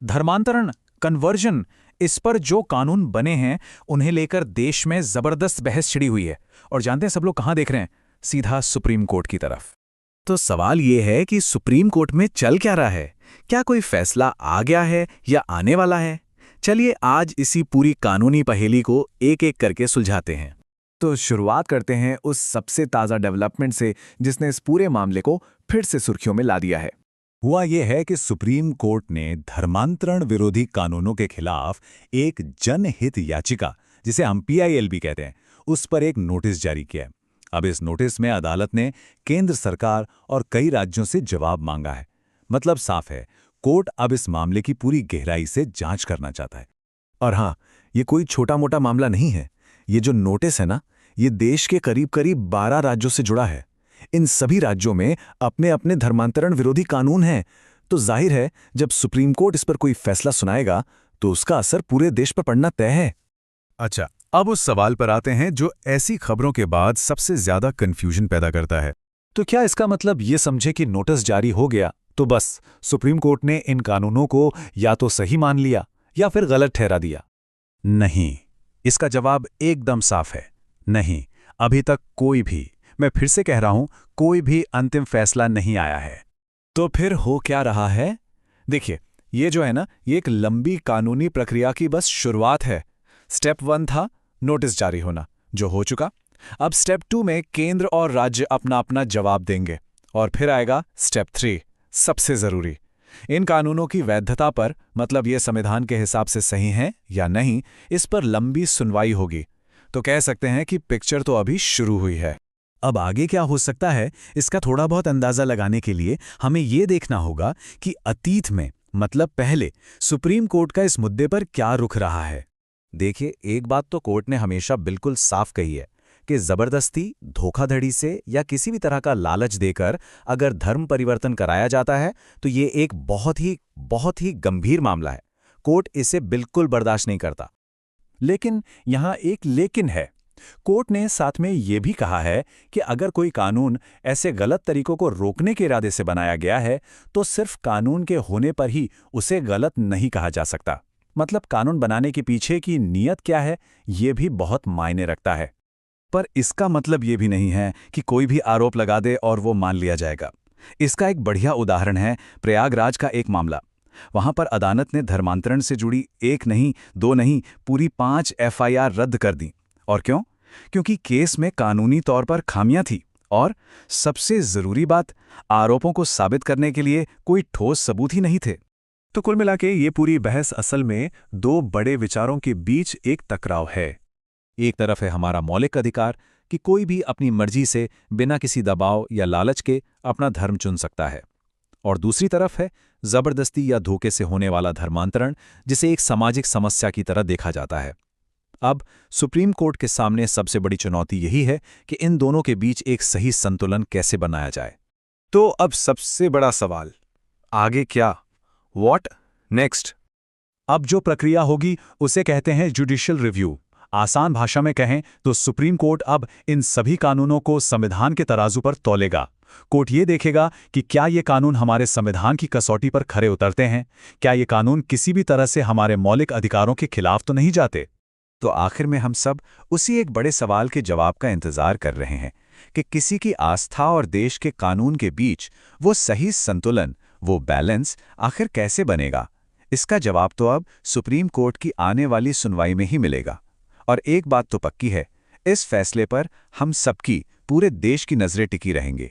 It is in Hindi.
धर्मांतरण, कन्वर्जन, इस पर जो कानून बने हैं उन्हें लेकर देश में जबरदस्त बहस छिड़ी हुई है। और जानते हैं सब लोग कहां देख रहे हैं? सीधा सुप्रीम कोर्ट की तरफ। तो सवाल ये है कि सुप्रीम कोर्ट में चल क्या रहा है? क्या कोई फैसला आ गया है या आने वाला है? चलिए आज इसी पूरी कानूनी पहेली को एक एक करके सुलझाते हैं। तो शुरुआत करते हैं उस सबसे ताज़ा डेवलपमेंट से जिसने इस पूरे मामले को फिर से सुर्खियों में ला दिया है। हुआ यह है कि सुप्रीम कोर्ट ने धर्मांतरण विरोधी कानूनों के खिलाफ एक जनहित याचिका, जिसे हम PIL भी कहते हैं, उस पर एक नोटिस जारी किया है। अब इस नोटिस में अदालत ने केंद्र सरकार और कई राज्यों से जवाब मांगा है। मतलब साफ है, कोर्ट अब इस मामले की पूरी गहराई से जांच करना चाहता है। और हाँ, ये कोई छोटा मोटा मामला नहीं है। ये जो नोटिस है ना, ये देश के करीब करीब 12 राज्यों से जुड़ा है। इन सभी राज्यों में अपने अपने धर्मांतरण विरोधी कानून हैं। तो जाहिर है, जब सुप्रीम कोर्ट इस पर कोई फैसला सुनाएगा तो उसका असर पूरे देश पर पड़ना तय है। अच्छा, अब उस सवाल पर आते हैं जो ऐसी खबरों के बाद सबसे ज्यादा कंफ्यूजन पैदा करता है। तो क्या इसका मतलब ये समझे कि नोटिस जारी हो गया तो बस सुप्रीम कोर्ट ने इन कानूनों को या तो सही मान लिया या फिर गलत ठहरा दिया? नहीं, इसका जवाब एकदम साफ है। नहीं, अभी तक कोई भी, मैं फिर से कह रहा हूं, कोई भी अंतिम फैसला नहीं आया है। तो फिर हो क्या रहा है? देखिए, ये जो है ना, ये एक लंबी कानूनी प्रक्रिया की बस शुरुआत है। स्टेप 1 था नोटिस जारी होना, जो हो चुका। अब स्टेप 2 में केंद्र और राज्य अपना अपना जवाब देंगे। और फिर आएगा स्टेप 3, सबसे जरूरी। इन कानूनों की वैधता पर, मतलब ये संविधान के हिसाब से सही हैं या नहीं, इस पर लंबी सुनवाई होगी। तो कह सकते हैं कि पिक्चर तो अभी शुरू हुई है। अब आगे क्या हो सकता है, इसका थोड़ा बहुत अंदाजा लगाने के लिए हमें ये देखना होगा कि अतीत में, मतलब पहले, सुप्रीम कोर्ट का इस मुद्दे पर क्या रुख रहा है। देखिए, एक बात तो कोर्ट ने हमेशा बिल्कुल साफ कही है कि जबरदस्ती, धोखाधड़ी से या किसी भी तरह का लालच देकर अगर धर्म परिवर्तन कराया जाता है तो ये एक बहुत ही गंभीर मामला है। कोर्ट इसे बिल्कुल बर्दाश्त नहीं करता। लेकिन यहां एक लेकिन है। कोर्ट ने साथ में ये भी कहा है कि अगर कोई कानून ऐसे गलत तरीकों को रोकने के इरादे से बनाया गया है तो सिर्फ कानून के होने पर ही उसे गलत नहीं कहा जा सकता। मतलब कानून बनाने के पीछे की नीयत क्या है, ये भी बहुत मायने रखता है। पर इसका मतलब ये भी नहीं है कि कोई भी आरोप लगा दे और वो मान लिया जाएगा। इसका एक बढ़िया उदाहरण है प्रयागराज का एक मामला। वहां पर अदालत ने धर्मांतरण से जुड़ी 1 नहीं, 2 नहीं, पूरी 5 FIR रद्द कर दी। और क्यों? क्योंकि केस में कानूनी तौर पर खामियां थी और सबसे जरूरी बात, आरोपों को साबित करने के लिए कोई ठोस सबूत ही नहीं थे। तो कुल मिला के ये पूरी बहस असल में 2 बड़े विचारों के बीच एक टकराव है। एक तरफ है हमारा मौलिक अधिकार कि कोई भी अपनी मर्जी से बिना किसी दबाव या लालच के अपना धर्म चुन सकता है, और दूसरी तरफ है जबरदस्ती या धोखे से होने वाला धर्मांतरण, जिसे एक सामाजिक समस्या की तरह देखा जाता है। अब सुप्रीम कोर्ट के सामने सबसे बड़ी चुनौती यही है कि इन दोनों के बीच एक सही संतुलन कैसे बनाया जाए। तो अब सबसे बड़ा सवाल, आगे क्या? What next? अब जो प्रक्रिया होगी उसे कहते हैं जुडिशियल रिव्यू। आसान भाषा में कहें तो सुप्रीम कोर्ट अब इन सभी कानूनों को संविधान के तराजू पर तौलेगा। कोर्ट ये देखेगा कि क्या ये कानून हमारे संविधान की कसौटी पर खरे उतरते हैं, क्या ये कानून किसी भी तरह से हमारे मौलिक अधिकारों के खिलाफ तो नहीं जाते। तो आखिर में हम सब उसी एक बड़े सवाल के जवाब का इंतजार कर रहे हैं कि किसी की आस्था और देश के कानून के बीच वो सही संतुलन, वो बैलेंस आखिर कैसे बनेगा। इसका जवाब तो अब सुप्रीम कोर्ट की आने वाली सुनवाई में ही मिलेगा। और एक बात तो पक्की है, इस फैसले पर हम सबकी, पूरे देश की नजरें टिकी रहेंगी।